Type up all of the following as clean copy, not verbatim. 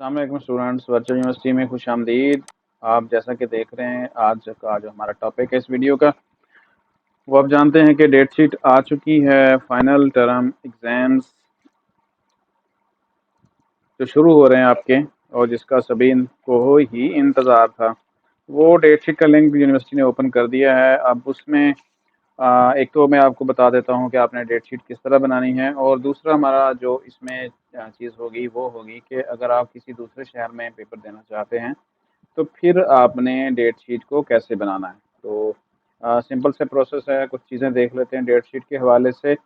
अस्सलाम वालेकुम students, virtual university में खुश आमदीद। आप जैसा कि देख रहे हैं, आज का जो हमारा टॉपिक है इस वीडियो का, वो आप जानते हैं कि डेट शीट आ चुकी है। फाइनल टर्म एग्ज़ाम्स जो शुरू हो रहे हैं आपके, और जिसका सभी को ही इंतज़ार था, वो डेट शीट का लिंक यूनिवर्सिटी ने ओपन कर दिया है। अब उसमें एक तो मैं आपको बता देता हूँ कि आपने डेट शीट किस तरह बनानी है, और दूसरा हमारा जो इसमें चीज़ होगी वो होगी कि अगर आप किसी दूसरे शहर में पेपर देना चाहते हैं तो फिर आपने डेट शीट को कैसे बनाना है। तो सिंपल से प्रोसेस है, कुछ चीज़ें देख लेते हैं डेट शीट के हवाले से,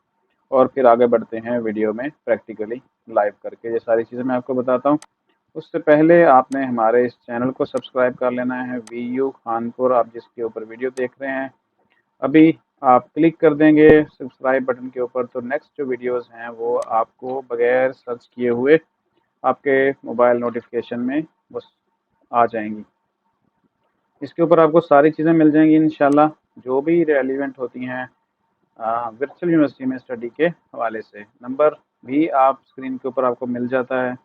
और फिर आगे बढ़ते हैं वीडियो में प्रैक्टिकली लाइव करके। ये सारी चीज़ें मैं आपको बताता हूँ। उससे पहले आपने हमारे इस चैनल को सब्सक्राइब कर लेना है, वीयू खानपुर, आप जिसके ऊपर वीडियो देख रहे हैं अभी, आप क्लिक कर देंगे सब्सक्राइब बटन के ऊपर, तो नेक्स्ट जो वीडियोस हैं वो आपको बगैर सर्च किए हुए आपके मोबाइल नोटिफिकेशन में बस आ जाएंगी। इसके ऊपर आपको सारी चीज़ें मिल जाएंगी इंशाल्लाह, जो भी रेलिवेंट होती हैं वर्चुअल यूनिवर्सिटी में स्टडी के हवाले से। नंबर भी आप स्क्रीन के ऊपर आपको मिल जाता है।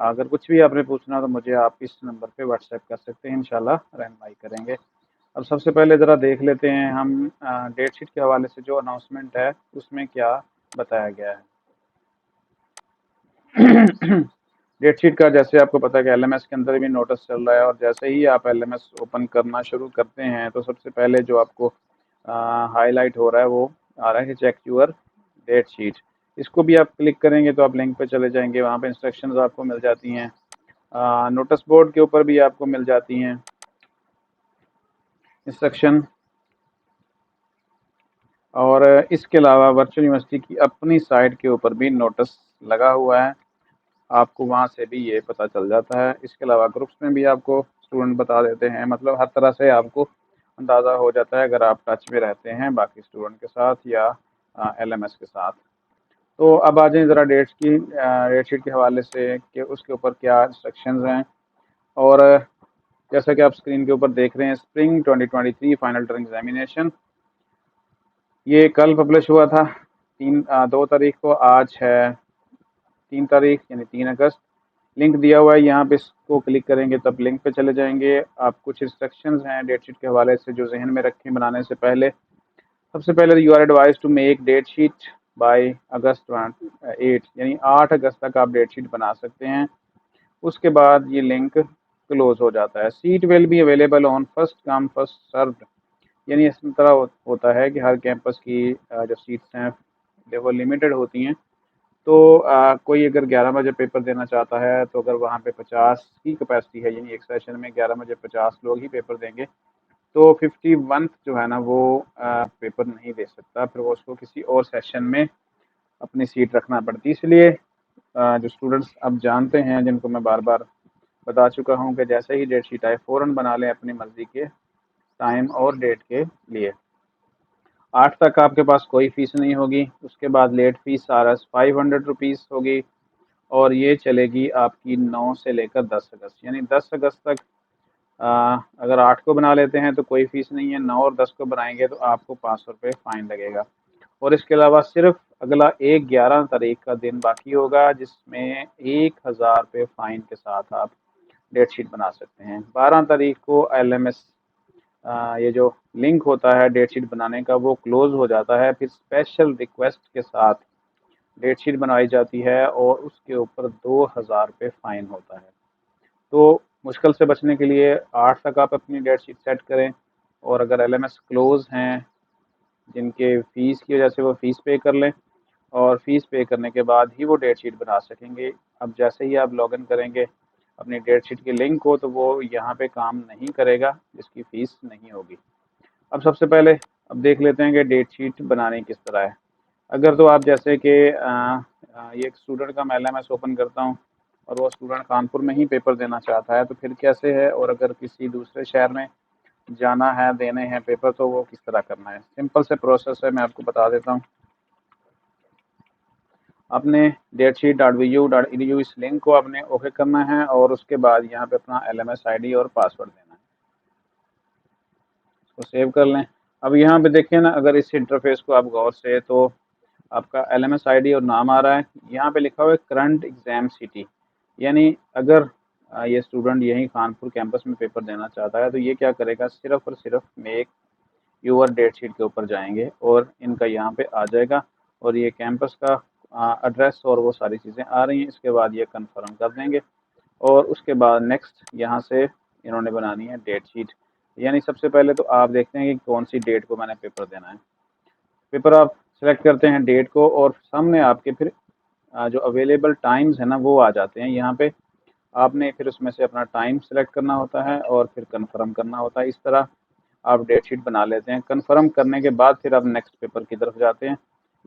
अगर कुछ भी आपने पूछना तो मुझे आप इस नंबर पे व्हाट्सएप कर सकते हैं, इंशाल्लाह रहनुमाई करेंगे। अब सबसे पहले ज़रा देख लेते हैं हम डेट शीट के हवाले से जो अनाउंसमेंट है उसमें क्या बताया गया है। डेट शीट का जैसे आपको पता है कि एलएमएस के अंदर भी नोटिस चल रहा है, और जैसे ही आप एलएमएस ओपन करना शुरू करते हैं तो सबसे पहले जो आपको हाईलाइट हो रहा है वो आ रहा है कि चेक यूअर डेट शीट। इसको भी आप क्लिक करेंगे तो आप लिंक पे चले जाएंगे, वहाँ पे इंस्ट्रक्शंस आपको मिल जाती हैं। नोटिस बोर्ड के ऊपर भी आपको मिल जाती हैं इंस्ट्रक्शन, और इसके अलावा वर्चुअल यूनिवर्सिटी की अपनी साइट के ऊपर भी नोटिस लगा हुआ है, आपको वहाँ से भी ये पता चल जाता है। इसके अलावा ग्रुप्स में भी आपको स्टूडेंट बता देते हैं, मतलब हर तरह से आपको अंदाज़ा हो जाता है अगर आप टच में रहते हैं बाकी स्टूडेंट के साथ या एलएमएस के साथ। तो अब आ जाएं ज़रा डेट शीट के हवाले से कि उसके ऊपर क्या इंस्ट्रक्शंस हैं। और जैसा कि आप स्क्रीन के ऊपर देख रहे हैं, स्प्रिंग 2023 फाइनल टर्म एग्जामिनेशन, ये कल पब्लिश हुआ था 2 तारीख को। आज है 3 तारीख यानी 3 अगस्त। लिंक दिया हुआ है यहाँ पे, इसको क्लिक करेंगे तब लिंक पे चले जाएंगे। आप कुछ इंस्ट्रक्शंस हैं डेट शीट के हवाले से जो जहन में रखें बनाने से पहले। सबसे पहले you are advised to make date sheet by August 8, यानी 8 अगस्त तक आप डेट शीट बना सकते हैं। उसके बाद ये लिंक क्लोज हो जाता है। Seat will be available on first come first served, यानी इस तरह होता है कि हर कैंपस की जो सीट्स हैं वो लिमिटेड होती हैं। तो कोई अगर 11 बजे पेपर देना चाहता है तो अगर वहाँ पे 50 की कैपेसिटी है, यानी एक सेशन में 11 बजे 50 लोग ही पेपर देंगे, तो 51 जो है ना वो पेपर नहीं दे सकता, फिर वो उसको किसी और सेशन में अपनी सीट रखना पड़ती है। इसलिए जो स्टूडेंट्स अब जानते हैं, जिनको मैं बार बार बता चुका हूँ कि जैसे ही डेट शीट आए फ़ौरन बना लें अपनी मर्ज़ी के टाइम और डेट के लिए। 8 तक आपके पास कोई फ़ीस नहीं होगी। उसके बाद लेट फ़ीस RS 500 रुपीज़ होगी, और ये चलेगी आपकी 9 से लेकर 10 अगस्त, यानी 10 अगस्त तक। अगर 8 को बना लेते हैं तो कोई फ़ीस नहीं है, 9 और 10 को बनाएंगे तो आपको 500 रुपये फ़ाइन लगेगा। और इसके अलावा सिर्फ अगला एक 11 तारीख का दिन बाकी होगा जिसमें 1000 रुपये फ़ाइन के साथ आप डेट शीट बना सकते हैं। 12 तारीख को LMS ये जो लिंक होता है डेट शीट बनाने का वो क्लोज़ हो जाता है, फिर स्पेशल रिक्वेस्ट के साथ डेट शीट बनाई जाती है और उसके ऊपर 2000 रुपये फ़ाइन होता है। तो मुश्किल से बचने के लिए 8 तक आप अपनी डेट शीट सेट करें, और अगर LMS क्लोज़ हैं जिनके फ़ीस की वजह से वो फ़ीस पे कर लें, और फ़ीस पे करने के बाद ही वो डेट शीट बना सकेंगे। अब जैसे ही आप लॉगिन करेंगे अपनी डेट शीट की लिंक को, तो वो यहाँ पे काम नहीं करेगा जिसकी फ़ीस नहीं होगी। अब सबसे पहले अब देख लेते हैं कि डेट शीट बनानी किस तरह है। अगर तो आप जैसे कि ये एक स्टूडेंट का मैं LMS ओपन करता हूँ और वो स्टूडेंट कानपुर में ही पेपर देना चाहता है तो फिर कैसे है, और अगर किसी दूसरे शहर में जाना है देने हैं पेपर तो वो किस तरह करना है। सिंपल से प्रोसेस है, मैं आपको बता देता हूँ। आपने datesheet.vu.edu इस लिंक को आपने ओके करना है, और उसके बाद यहाँ पे अपना LMS ID और पासवर्ड देना है। इसको सेव कर लें। अब यहाँ पे देखिए ना, अगर इस इंटरफेस को आप गौर से, तो आपका LMS ID और नाम आ रहा है, यहाँ पे लिखा हुआ है करंट एग्ज़ाम सिटी। यानी अगर ये स्टूडेंट यहीं कानपुर कैंपस में पेपर देना चाहता है तो ये क्या करेगा, सिर्फ और सिर्फ मेक यूर डेट शीट के ऊपर जाएंगे और इनका यहाँ पे आ जाएगा और ये कैंपस का एड्रेस और वो सारी चीज़ें आ रही हैं। इसके बाद ये कंफर्म कर देंगे और उसके बाद नेक्स्ट यहाँ से इन्होंने बनानी है डेट शीट। यानी सबसे पहले तो आप देखते हैं कि कौन सी डेट को मैंने पेपर देना है। पेपर आप सेलेक्ट करते हैं डेट को और सामने आपके फिर जो अवेलेबल टाइम्स है ना वो आ जाते हैं यहाँ पे। आपने फिर उसमें से अपना टाइम सेलेक्ट करना होता है और फिर कंफर्म करना होता है। इस तरह आप डेट शीट बना लेते हैं। कंफर्म करने के बाद फिर आप नेक्स्ट पेपर की तरफ जाते हैं,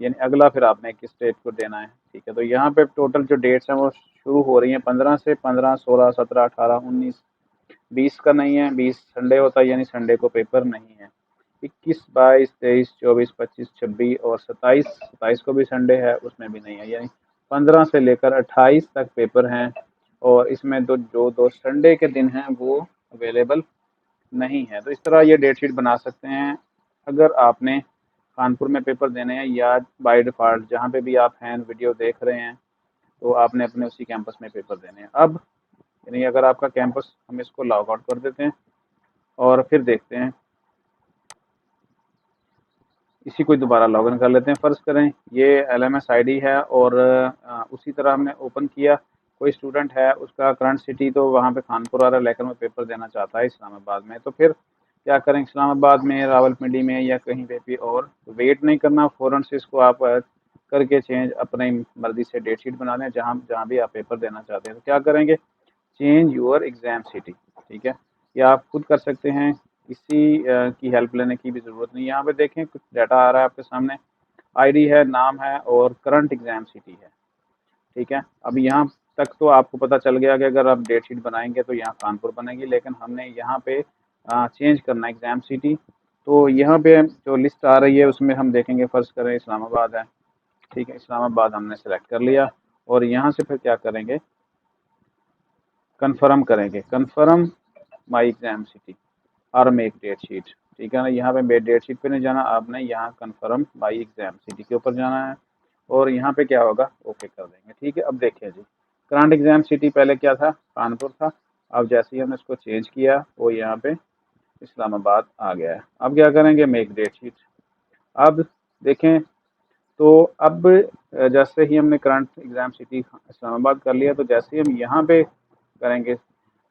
यानी अगला फिर आपने किस डेट को देना है। ठीक है, तो यहाँ पे टोटल जो डेट्स हैं वो शुरू हो रही हैं 15 से। 15, 16, 17, 18, 19, 20 का नहीं है, 20 संडे होता है यानी संडे को पेपर नहीं है। 21, 22, 23, 24, 25, 26 और 27, 27 को भी संडे है, उसमें भी नहीं है। यानी 15 से लेकर 28 तक पेपर हैं और इसमें तो जो दो संडे के दिन हैं वो अवेलेबल नहीं है। तो इस तरह ये डेट शीट बना सकते हैं। अगर आपने कानपुर में पेपर देने हैं या बाय डिफ़ॉल्ट जहाँ पे भी आप हैं वीडियो देख रहे हैं तो आपने अपने उसी कैंपस में पेपर देने हैं। अब यानी अगर आपका कैंपस, हम इसको लॉग आउट कर देते हैं और फिर देखते हैं, इसी को दोबारा लॉगिन कर लेते हैं। फ़र्ज़ करें ये LMS आईडी है और उसी तरह हमने ओपन किया। कोई स्टूडेंट है, उसका करंट सिटी तो वहाँ पे कानपुर आ रहा है लेकिन वो पेपर देना चाहता है इस्लामाबाद में, तो फिर क्या करें, इस्लामाबाद में, रावलपिंडी में या कहीं पे भी, और वेट नहीं करना, फ़ौरन से इसको आप करके चेंज अपनी मर्ज़ी से डेट शीट बना लें जहाँ जहाँ भी आप पेपर देना चाहते हैं। तो क्या करेंगे, चेंज योर एग्ज़ाम सिटी। ठीक है, या आप खुद कर सकते हैं, किसी की हेल्प लेने की भी ज़रूरत नहीं। यहाँ पे देखें कुछ डाटा आ रहा है आपके सामने, आईडी है, नाम है और करंट एग्ज़ाम सिटी है। ठीक है, अब यहाँ तक तो आपको पता चल गया कि अगर आप डेट शीट बनाएंगे तो यहाँ कानपुर बनेगी, लेकिन हमने यहाँ पे चेंज करना है एग्ज़ाम सिटी। तो यहाँ पे जो लिस्ट आ रही है उसमें हम देखेंगे, फ़र्ज़ करें इस्लामाबाद है। ठीक है, इस्लामाबाद हमने सेलेक्ट कर लिया और यहाँ से फिर क्या करेंगे, कन्फर्म करेंगे, कन्फर्म माई एग्ज़ाम सिटी और मेक डेट शीट। ठीक है ना, यहाँ पे मेक डेट शीट पे नहीं जाना, आपने यहाँ कन्फर्म माई एग्ज़ाम सिटी के ऊपर जाना है और यहाँ पे क्या होगा, ओके कर देंगे। ठीक है, अब देखिए जी, करंट एग्ज़ाम सिटी पहले क्या था, कानपुर था। अब जैसे ही हमने इसको चेंज किया वो यहाँ पे इस्लामाबाद आ गया है। अब क्या करेंगे, मेक डेट शीट। अब देखें तो अब जैसे ही हमने करंट एग्ज़ाम सिटी इस्लामाबाद कर लिया, तो जैसे ही हम यहाँ पे करेंगे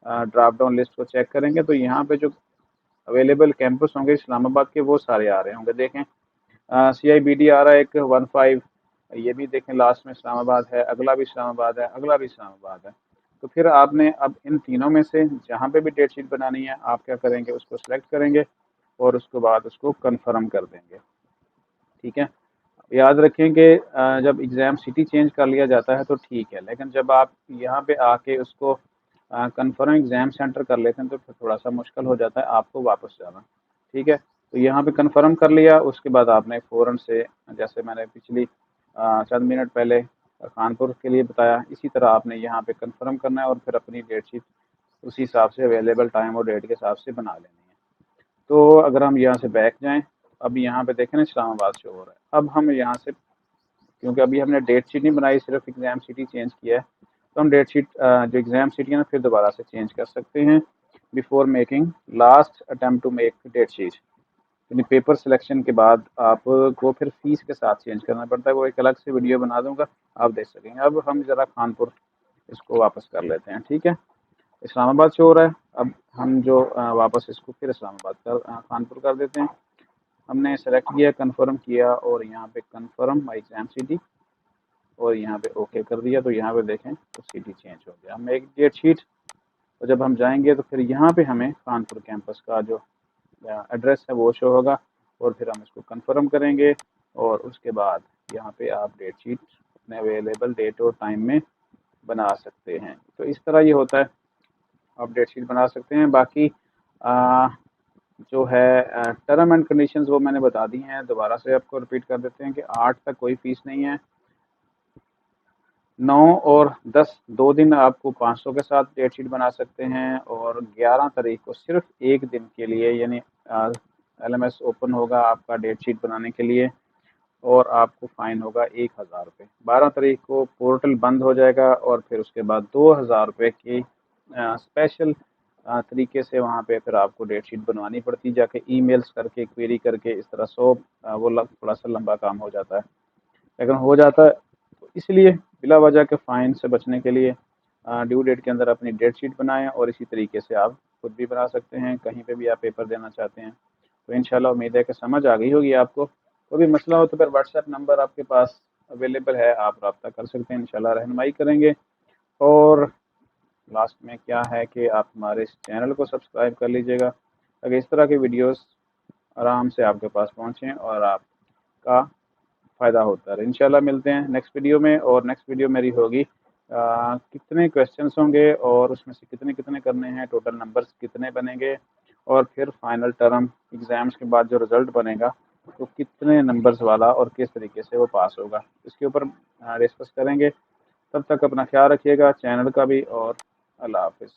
ड्रॉप डाउन लिस्ट को चेक करेंगे तो यहाँ पे जो अवेलेबल कैंपस होंगे इस्लामाबाद के वो सारे आ रहे होंगे। देखें CIBD आ रहा है एक 15, ये भी देखें लास्ट में इस्लामाबाद है, अगला भी इस्लामाबाद है, अगला भी इस्लामाबाद है। तो फिर आपने अब इन तीनों में से जहाँ पे भी डेट शीट बनानी है आप क्या करेंगे, उसको सेलेक्ट करेंगे और उसके बाद उसको कन्फर्म कर देंगे। ठीक है, याद रखें कि जब एग्ज़ाम सिटी चेंज कर लिया जाता है तो ठीक है, लेकिन जब आप यहाँ पे आके उसको कन्फर्म एग्ज़ाम सेंटर कर लेते हैं तो फिर थोड़ा सा मुश्किल हो जाता है आपको वापस जाना। ठीक है, तो यहाँ पे कन्फर्म कर लिया, उसके बाद आपने फ़ौरन से, जैसे मैंने पिछली चंद मिनट पहले कानपुर के लिए बताया, इसी तरह आपने यहाँ पे कन्फर्म करना है और फिर अपनी डेट शीट उसी हिसाब से अवेलेबल टाइम और डेट के हिसाब से बना लेनी है। तो अगर हम यहाँ से बैक जाएँ, अब यहाँ पे देखें ना इस्लामाबाद शो हो रहा है। अब हम यहाँ से, क्योंकि अभी हमने डेट शीट नहीं बनाई, सिर्फ एग्ज़ाम सिटी चेंज किया है, तो हम डेट शीट जो एग्ज़ाम सिटी है ना फिर दोबारा से चेंज कर सकते हैं। Before making last attempt to make date sheet, यानी पेपर सिलेक्शन के बाद आपको फिर फीस के साथ चेंज करना पड़ता है। वो एक अलग से वीडियो बना दूंगा, आप देख सकेंगे। अब हम ज़रा कानपुर इसको वापस कर लेते हैं। ठीक है, इस्लामाबाद से हो रहा है, अब हम जो वापस इसको फिर इस्लामाबाद कर कानपुर कर देते हैं। हमने सेलेक्ट किया, कन्फर्म किया और यहाँ पे कन्फर्म माई एग्ज़ाम सिटी और यहाँ पे ओके कर दिया, तो यहाँ पे देखें तो सिटी चेंज हो गया। हम एक डेट शीट, और जब हम जाएंगे तो फिर यहाँ पे हमें कानपुर कैंपस का जो एड्रेस है वो शो होगा और फिर हम इसको कंफर्म करेंगे और उसके बाद यहाँ पे आप डेट शीट अपने अवेलेबल डेट और टाइम में बना सकते हैं। तो इस तरह ये होता है, आप डेट शीट बना सकते हैं। बाकी आ, जो है टर्म एंड कंडीशंस वो मैंने बता दी हैं, दोबारा से आपको रिपीट कर देते हैं कि 8 तक कोई फ़ीस नहीं है, 9 और 10 2 दिन आपको 500 के साथ डेट शीट बना सकते हैं और 11 तारीख को सिर्फ एक दिन के लिए, यानी LMS ओपन होगा आपका डेट शीट बनाने के लिए, और आपको फ़ाइन होगा 1000 रुपये। 12 तारीख को पोर्टल बंद हो जाएगा और फिर उसके बाद 2000 रुपये की स्पेशल तरीके से वहाँ पे फिर आपको डेट शीट बनवानी पड़ती, जाके ईमेल्स करके क्वेरी करके इस तरह वो थोड़ा सा लंबा काम हो जाता है, लेकिन हो जाता है। तो इसलिए बिला वजह के फ़ाइन से बचने के लिए ड्यू डेट के अंदर अपनी डेट शीट बनाएं और इसी तरीके से आप खुद भी बना सकते हैं कहीं पे भी आप पेपर देना चाहते हैं। तो इंशाल्लाह उम्मीद है कि समझ आ गई होगी आपको। कोई भी मसला हो तो फिर व्हाट्सएप नंबर आपके पास अवेलेबल है, आप रब्ता कर सकते हैं, इंशाल्लाह रहनुमाई करेंगे। और लास्ट में क्या है कि आप हमारे इस चैनल को सब्सक्राइब कर लीजिएगा ताकि इस तरह की वीडियोस आराम से आपके पास पहुँचें और आपका फ़ायदा होता है। इंशाल्लाह मिलते हैं नेक्स्ट वीडियो में, और नेक्स्ट वीडियो मेरी होगी कितने क्वेश्चंस होंगे और उसमें से कितने कितने करने हैं, टोटल नंबर्स कितने बनेंगे, और फिर फाइनल टर्म एग्ज़ाम्स के बाद जो रिज़ल्ट बनेगा तो कितने नंबर्स वाला और किस तरीके से वो पास होगा, इसके ऊपर डिस्कस करेंगे। तब तक अपना ख्याल रखिएगा, चैनल का भी, और अल्लाह हाफ़िज़।